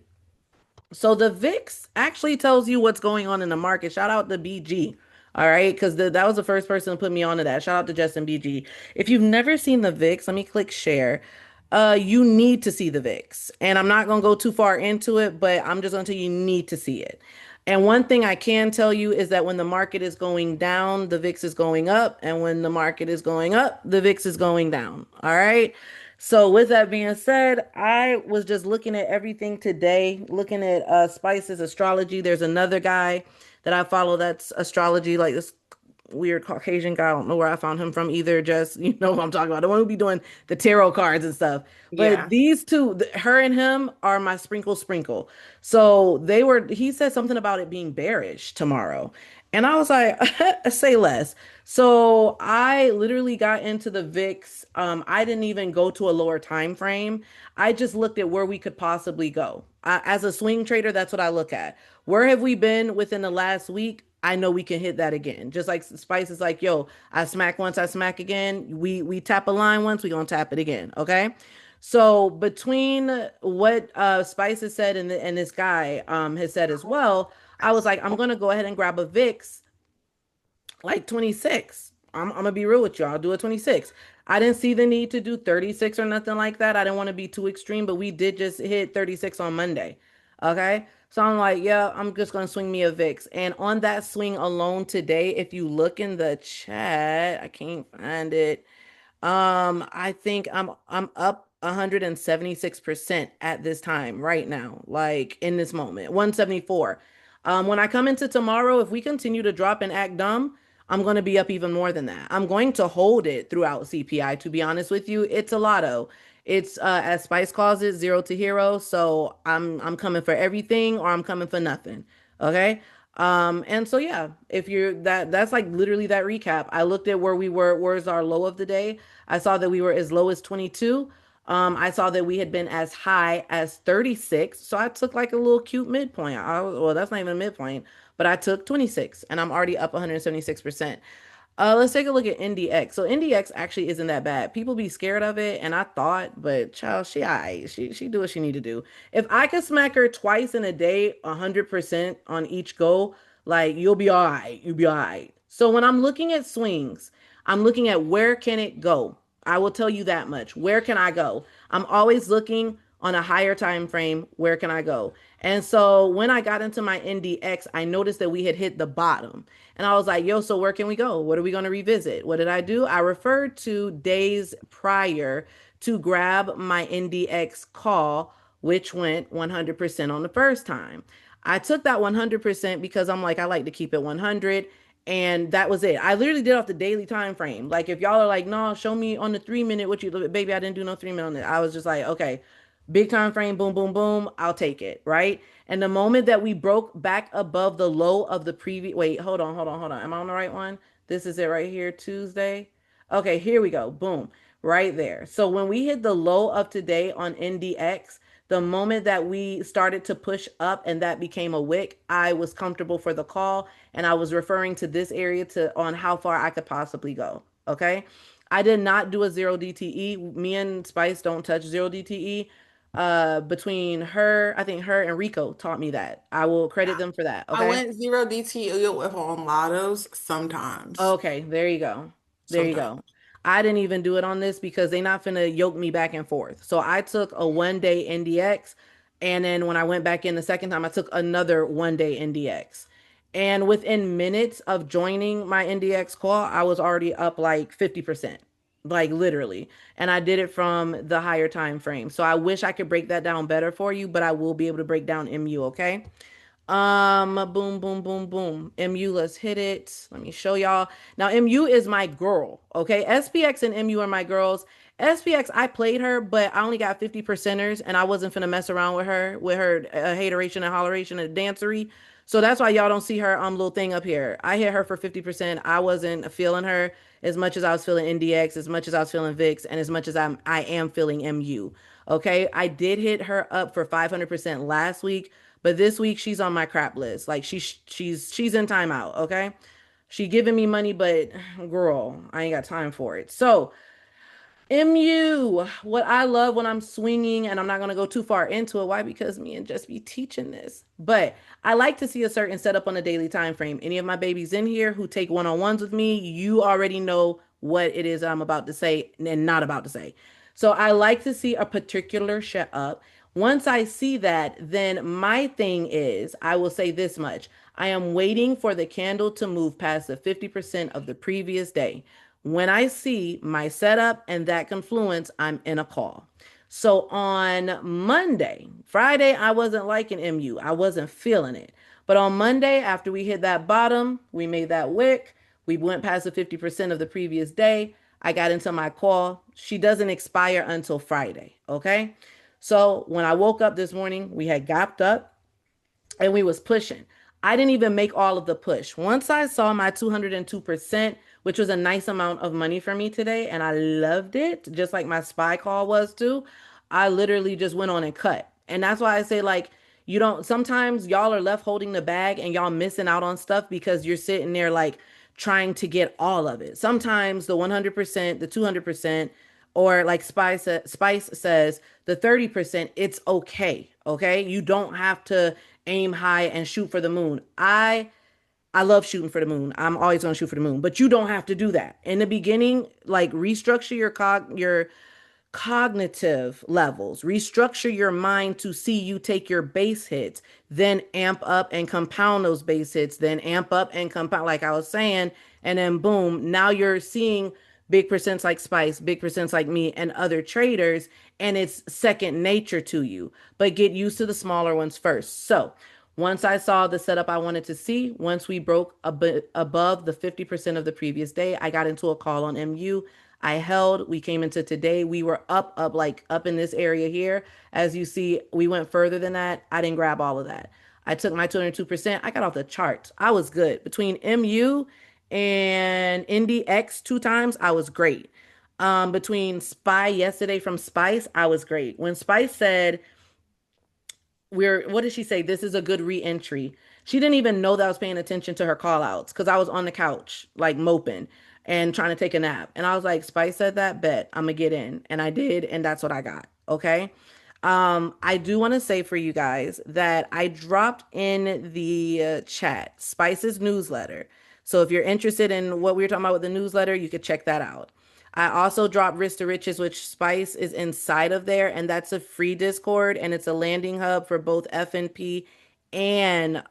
So the VIX actually tells you what's going on in the market. Shout out to BG. All right, because that was the first person to put me onto that. Shout out to Justin BG. If you've never seen the VIX, let me click share. You need to see the VIX. And I'm not gonna go too far into it, but I'm just gonna tell you, you need to see it. And one thing I can tell you is that when the market is going down, the VIX is going up. And when the market is going up, the VIX is going down. All right. So with that being said, I was just looking at everything today, looking at Spice's astrology. There's another guy that I follow that's astrology, like this weird Caucasian guy. I don't know where I found him from either. Just you know what I'm talking about. The one who be doing the tarot cards and stuff. But Yeah. these two, her and him, are my sprinkle. So they were. He said something about it being bearish tomorrow, and I was like, say less. So I literally got into the VIX. I didn't even go to a lower time frame. I just looked at where we could possibly go. As a swing trader, that's what I look at. Where have we been within the last week? I know we can hit that again. Just like Spice is like, yo, I smack once, I smack again. We tap a line once, we gonna tap it again. Okay. So between what Spice has said and this guy has said as well, I was like, I'm gonna go ahead and grab a VIX like 26. I'm gonna be real with you. I'll do a 26. I didn't see the need to do 36 or nothing like that. I didn't want to be too extreme, but we did just hit 36 on Monday. Okay. So I'm like, yeah, I'm just gonna swing me a VIX. And on that swing alone today, if you look in the chat, I can't find it. I think I'm up 176% at this time right now, like in this moment, 174. When I come into tomorrow, if we continue to drop and act dumb, I'm going to be up even more than that. I'm going to hold it throughout CPI, to be honest with you. It's a lotto. It's as Spice calls it, zero to hero. So I'm coming for everything or I'm coming for nothing. Okay. And so yeah, if you're that's like literally that recap. I looked at where we were, where's our low of the day. I saw that we were as low as 22. I saw that we had been as high as 36. So I took like a little cute midpoint. Well, that's not even a midpoint, but I took 26 and I'm already up 176%. Let's take a look at NDX. So NDX actually isn't that bad. People be scared of it, and I thought, but child, she alright. She do what she need to do. If I could smack her twice in a day, 100% on each go, like you'll be all right. You'll be all right. So when I'm looking at swings, I'm looking at where can it go. I will tell you that much. Where can I go? I'm always looking on a higher time frame. Where can I go? And so when I got into my NDX, I noticed that we had hit the bottom. And I was like, yo, so where can we go? What are we going to revisit? What did I do? I referred to days prior to grab my NDX call, which went 100% on the first time. I took that 100% because I'm like, I like to keep it 100. And that was it. I literally did off the daily time frame. Like if y'all are like, no, show me on the 3 minute what you baby, I didn't do no 3 minute on it. I was just like, okay, big time frame, boom, boom, boom, I'll take it, right? And the moment that we broke back above the low of the previous, wait, hold on. Am I on the right one? This is it right here, Tuesday. Okay, here we go. Boom, right there. So when we hit the low of today on NDX, the moment that we started to push up and that became a wick, I was comfortable for the call and I was referring to this area to on how far I could possibly go. Okay. I did not do a zero DTE. Me and Spice don't touch zero DTE. Between her, I think her and Rico taught me that. I will credit Yeah. them for that. I Okay. went zero DTE on lottos sometimes. Okay, there you go. There you Sometimes. go. I didn't even do it on this because they not finna yoke me back and forth. So I took a 1 day NDX, and then when I went back in the second time, I took another 1 day NDX. And within minutes of joining my NDX call, I was already up like 50%, like literally. And I did it from the higher time frame. So I wish I could break that down better for you, but I will be able to break down MU, okay? Boom, boom, boom, boom. MU, let's hit it. Let me show y'all. Now, MU is my girl. Okay. SPX and MU are my girls. SPX, I played her, but I only got 50 percenters and I wasn't finna mess around with her hateration and holleration and dancery. So that's why y'all don't see her little thing up here. I hit her for 50%. I wasn't feeling her as much as I was feeling NDX, as much as I was feeling VIX, and as much as I am feeling MU. Okay. I did hit her up for 500% last week. But this week she's on my crap list. Like she's in timeout, okay? She giving me money, but girl, I ain't got time for it. So MU, what I love when I'm swinging, and I'm not going to go too far into it. Why? Because me and just be teaching this. But I like to see a certain setup on a daily time frame. Any of my babies in here who take one-on-ones with me, you already know what it is I'm about to say and not about to say. So I like to see a particular shut up. Once I see that, then my thing is, I will say this much. I am waiting for the candle to move past the 50% of the previous day. When I see my setup and that confluence, I'm in a call. So on Monday, Friday, I wasn't liking MU. I wasn't feeling it. But on Monday, after we hit that bottom, we made that wick. We went past the 50% of the previous day. I got into my call. She doesn't expire until Friday. Okay. So when I woke up this morning, we had gapped up and we was pushing. I didn't even make all of the push. Once I saw my 202%, which was a nice amount of money for me today, and I loved it, just like my spy call was too, I literally just went on and cut. And that's why I say, like, you don't, sometimes y'all are left holding the bag and y'all missing out on stuff because you're sitting there like trying to get all of it. Sometimes the 100%, the 200%, or like Spice says, the 30%, it's okay. Okay. You don't have to aim high and shoot for the moon. I love shooting for the moon. I'm always going to shoot for the moon, but you don't have to do that. In the beginning, like restructure your cognitive levels. Restructure your mind to see you take your base hits, then amp up and compound those base hits, then amp up and compound, like I was saying, and then boom, now you're seeing big percents like Spice, big percents like me, and other traders, and it's second nature to you. But get used to the smaller ones first. So, once I saw the setup I wanted to see, once we broke a bit above the 50% of the previous day, I got into a call on MU. I held. We came into today. We were up in this area here. As you see, we went further than that. I didn't grab all of that. I took my 202%. I got off the charts. I was good. Between MU and Indy X 2 times, I was great. Between Spy yesterday from Spyce, I was great. When Spyce said, we're what did she say? This is a good re-entry. She didn't even know that I was paying attention to her call outs because I was on the couch, like moping and trying to take a nap. And I was like, Spice said that, bet I'm gonna get in. And I did, and that's what I got. Okay. I do want to say for you guys that I dropped in the chat Spice's newsletter. So if you're interested in what we were talking about with the newsletter, you could check that out. I also dropped Risk to Riches, which Spice is inside of there, and that's a free Discord, and it's a landing hub for both FNP and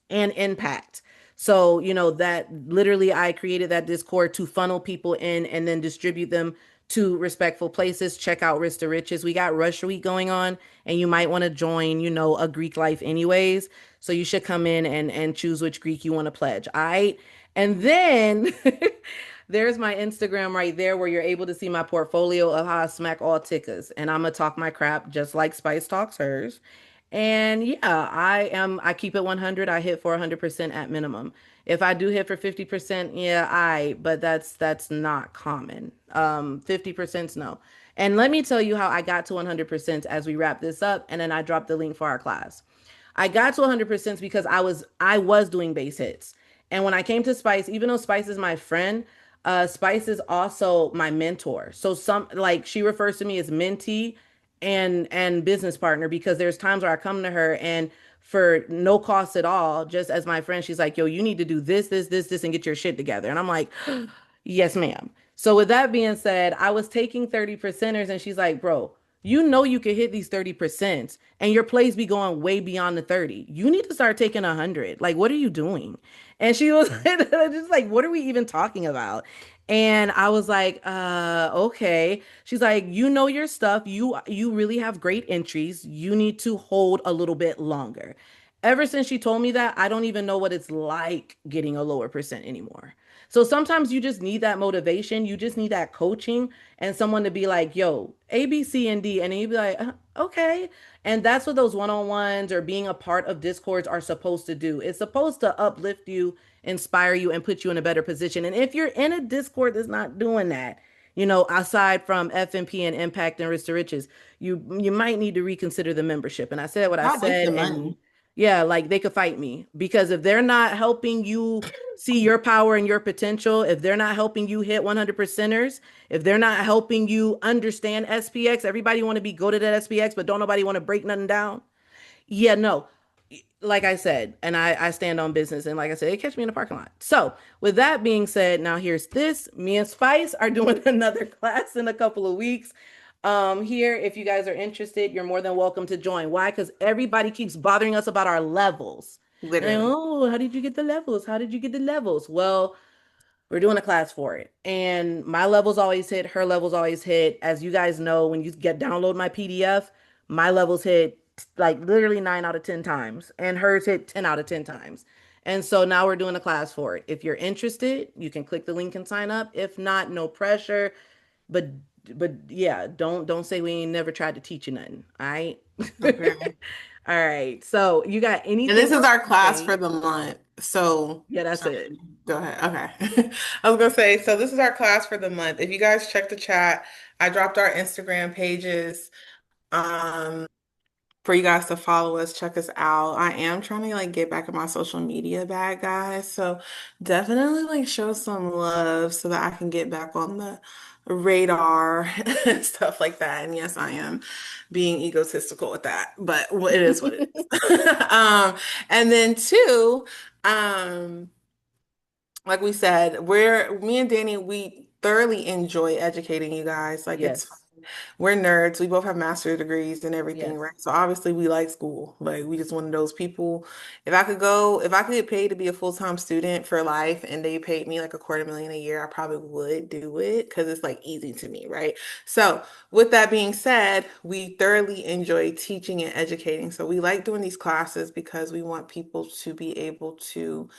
Impact. So, that literally I created that Discord to funnel people in and then distribute them to respectful places. Check out Risk to Riches. We got Rush Week going on, and you might want to join, a Greek life anyways. So you should come in and choose which Greek you want to pledge. All right. And then there's my Instagram right there where you're able to see my portfolio of how I smack all tickers. And I'm gonna talk my crap just like Spice talks hers. And yeah, I keep it 100. I hit for 100% at minimum. If I do hit for 50%, yeah, but that's not common. 50%'s no. And let me tell you how I got to 100% as we wrap this up, and then I dropped the link for our class. I got to 100% because I was doing base hits. And when I came to Spice, even though Spice is my friend, Spice is also my mentor. So some like she refers to me as mentee and business partner because there's times where I come to her and for no cost at all, just as my friend, she's like, "Yo, you need to do this, and get your shit together." And I'm like, "Yes, ma'am." So with that being said, I was taking 30 percenters and she's like, "Bro, you know you could hit these 30% and your plays be going way beyond the 30. You need to start taking 100. Like, what are you doing?" And she was just like, "What are we even talking about?" And I was like, okay. She's like, "You know your stuff. You really have great entries. You need to hold a little bit longer." Ever since she told me that, I don't even know what it's like getting a lower percent anymore. So sometimes you just need that motivation. You just need that coaching and someone to be like, "Yo, A, B, C, and D." And then you'd be like, okay. And that's what those one-on-ones or being a part of discords are supposed to do. It's supposed to uplift you, inspire you, and put you in a better position. And if you're in a discord that's not doing that, aside from FMP and Impact and Risk to Riches, you might need to reconsider the membership. And I said what I I'll take said, the and money. yeah, like they could fight me because if they're not helping you see your power and your potential, if they're not helping you hit 100 percenters, if they're not helping you understand SPX, everybody want to be good at SPX, but don't nobody want to break nothing down. Yeah, no. Like I said, and I stand on business, and like I said, it catch me in the parking lot. So, with that being said, now here's this. Me and Spice are doing another class in a couple of weeks. Here, if you guys are interested, you're more than welcome to join. Why? Because everybody keeps bothering us about our levels. And I, Literally. oh, how did you get the levels? How did you get the levels? Well, we're doing a class for it. And my levels always hit, her levels always hit. As you guys know, when you get download my PDF, my levels hit like literally 9 out of 10 times, and hers hit 10 out of 10 times. And so now we're doing a class for it. If you're interested, you can click the link and sign up. If not, no pressure. But yeah, don't say we ain't never tried to teach you nothing. All right. Okay. All right. So you got And anything this is else our to class say? for the month. So, Yeah, that's sorry, it. go ahead. Okay. I was gonna say, so this is our class for the month. If you guys check the chat, I dropped our Instagram pages. Um, for you guys to follow us, check us out. I am trying to like get back in my social media bag, guys. So definitely like show some love so that I can get back on the radar and stuff like that. And yes, I am being egotistical with that, but it is what it is. And then two, um, like we said, me and Danny, we thoroughly enjoy educating you guys. Like it's Yes. we're nerds. We both have master's degrees and everything, Yes. right? So obviously we like school. Like we just one of those people. If I could get paid to be a full-time student for life and they paid me like a quarter million a year, I probably would do it because it's like easy to me, right? So with that being said, we thoroughly enjoy teaching and educating. So we like doing these classes because we want people to be able to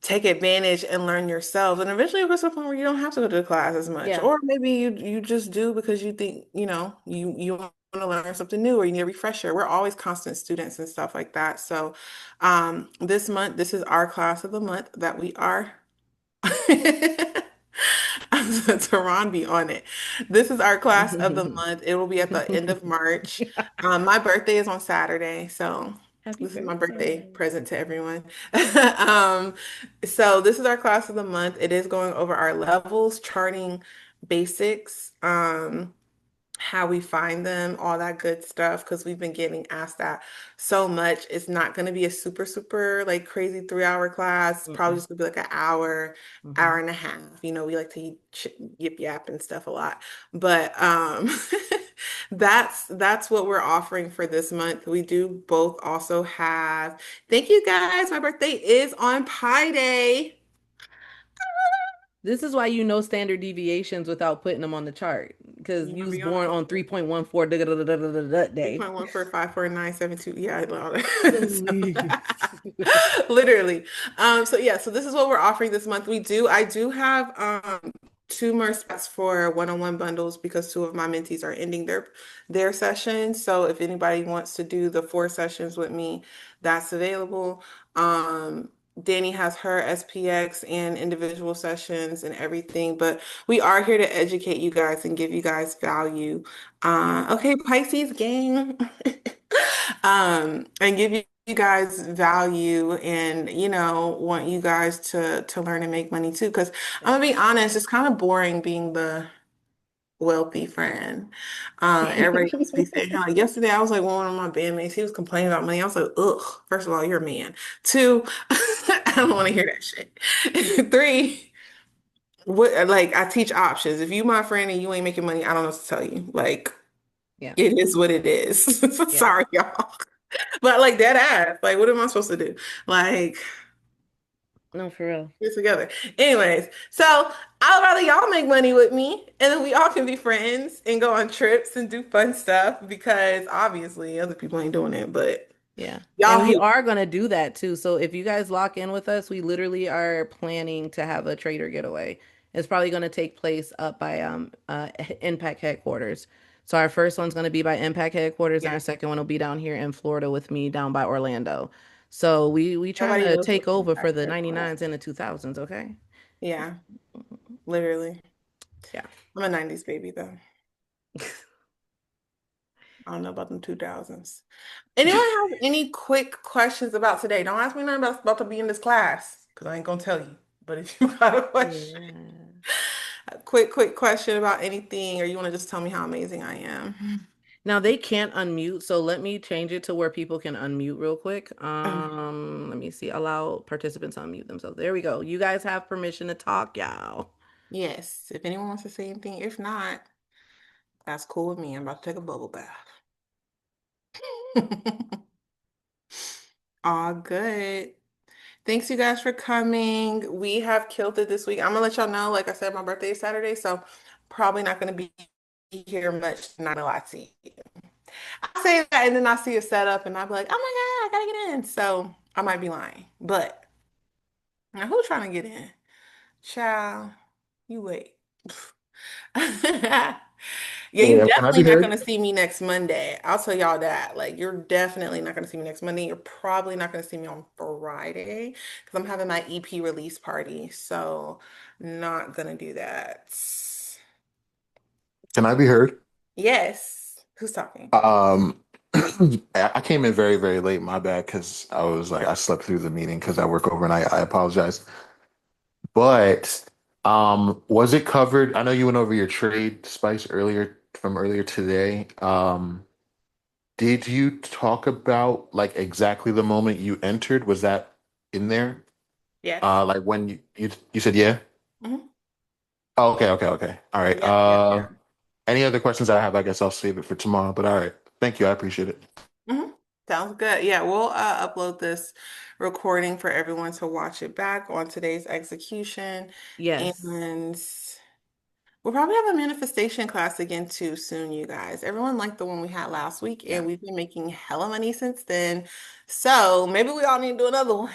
take advantage and learn yourself. And eventually you'll get to a point where you don't have to go to the class as much. Yeah. Or maybe you just do because you think, you want to learn something new or you need a refresher. We're always constant students and stuff like that. So this month, this is our class of the month that we are Tehran be on it. This is our class of the month. It will be at the end of March. My birthday is on Saturday, so Happy this is my birthday birthday. present to everyone. Um, so this is our class of the month. It is going over our levels, charting basics. How we find them, all that good stuff, because we've been getting asked that so much. It's not going to be a super, super like crazy 3 hour class. It's probably Mm-mm. just gonna be like an hour, Hmm. hour and a half. We like to yip yap and stuff a lot. But that's what we're offering for this month. We do both also have, thank you guys. My birthday is on Pi Day. This is why you know standard deviations without putting them on the chart. Because You you want to was be honest? born on 3.14 day. 3.14545972. Yeah, I know that. Please. Literally. So yeah, so this is what we're offering this month. I do have two more spots for one-on-one bundles because two of my mentees are ending their sessions. So if anybody wants to do the 4 sessions with me, that's available. Danny has her SPX and individual sessions and everything, but we are here to educate you guys and give you guys value. Okay, Pisces gang. And give you guys value and want you guys to learn and make money too. Because I'm gonna be honest, it's kind of boring being the wealthy friend. Everybody else be saying like yesterday I was like one of my bandmates, he was complaining about money. I was like, ugh, first of all, you're a man. Two, I don't want to hear that shit. Three, what like I teach options. If you my friend and you ain't making money, I don't know what to tell you. Like Yeah. it is what it is. Yeah. Sorry, y'all. But like dead ass, like what am I supposed to do? Like No, for real. get together. Anyways, so I'd rather y'all make money with me and then we all can be friends and go on trips and do fun stuff because obviously other people ain't doing it, but Yeah. And y'all we who are going to do that too. So if you guys lock in with us, we literally are planning to have a trader getaway. It's probably going to take place up by Impact headquarters. So our first one's going to be by Impact headquarters and yeah, our second one will be down here in Florida with me down by Orlando. So we trying nobody to knows take what over for impact the it was. 99s and the 2000s, okay? Yeah, literally. Yeah. I'm a 90s baby though. I don't know about them 2000s. Anyone have any quick questions about today? Don't ask me nothing about to be in this class because I ain't gonna tell you. But if you got a question, Yeah. a quick question about anything, or you want to just tell me how amazing I am. Now they can't unmute, so let me change it to where people can unmute real quick. Okay. Let me see. Allow participants to unmute themselves. There we go. You guys have permission to talk, y'all. Yes, if anyone wants to say anything, if not, that's cool with me. I'm about to take a bubble bath. All good. Thanks you guys for coming. We have killed it this week. I'm gonna let y'all know, like I said, my birthday is Saturday, so probably not gonna be here much, not a lot to you. I say that and then I see a setup and I'll be like, oh my God, I gotta get in. So I might be lying. But now who's trying to get in? Child, you wait. Yeah, you Yeah, can I definitely be not heard? gonna see me next Monday. I'll tell y'all that. Like, you're definitely not gonna see me next Monday. You're probably not gonna see me on Friday because I'm having my EP release party. So, not gonna do that. Can I be heard? Yes. Who's talking? Um, I came in very, very late. My bad, because I slept through the meeting because I work overnight. I apologize. But was it covered? I know you went over your trade Spice earlier today. Did you talk about like exactly the moment you entered? Was that in there? Yes. Like when you said yeah? Hmm. Oh, okay. All right. Yep. Any other questions I have, I guess I'll save it for tomorrow. But all right. Thank you. I appreciate it. Hmm. Sounds good. Yeah, we'll upload this recording for everyone to watch it back on today's execution. Yes. And we'll probably have a manifestation class again too soon, you guys. Everyone liked the one we had last week, Yeah. and we've been making hella money since then. So maybe we all need to do another one.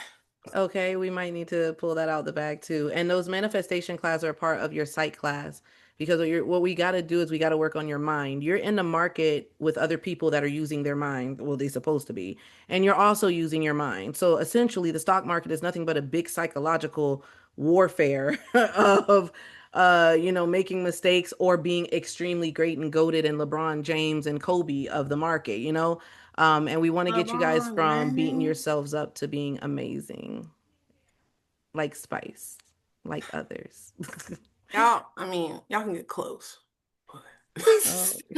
Okay, we might need to pull that out the bag too. And those manifestation class are a part of your psych class because what we got to do is we got to work on your mind. You're in the market with other people that are using their mind. Well, they're supposed to be. And you're also using your mind. So essentially, the stock market is nothing but a big psychological warfare of making mistakes or being extremely great and goated and LeBron James and Kobe of the market, you know? And we want to get you guys LeBron from beating James. yourselves up to being amazing, like Spice, like others. Y'all, I mean, y'all can get close. Oh,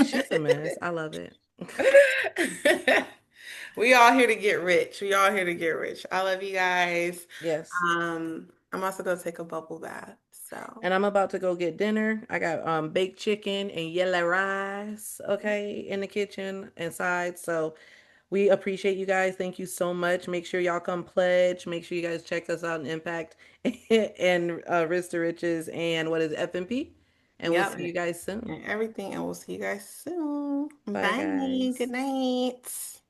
she's a mess. I love it. We all here to get rich. We all here to get rich. I love you guys. Yes. I'm also gonna take a bubble bath. So, And I'm about to go get dinner. I got baked chicken and yellow rice, okay, in the kitchen inside. So we appreciate you guys. Thank you so much. Make sure y'all come pledge. Make sure you guys check us out in Impact and Risk to Riches and what is it, FMP. And we'll yep, see you guys soon. and everything, and we'll see you guys soon. Bye, Bye. Good guys. night.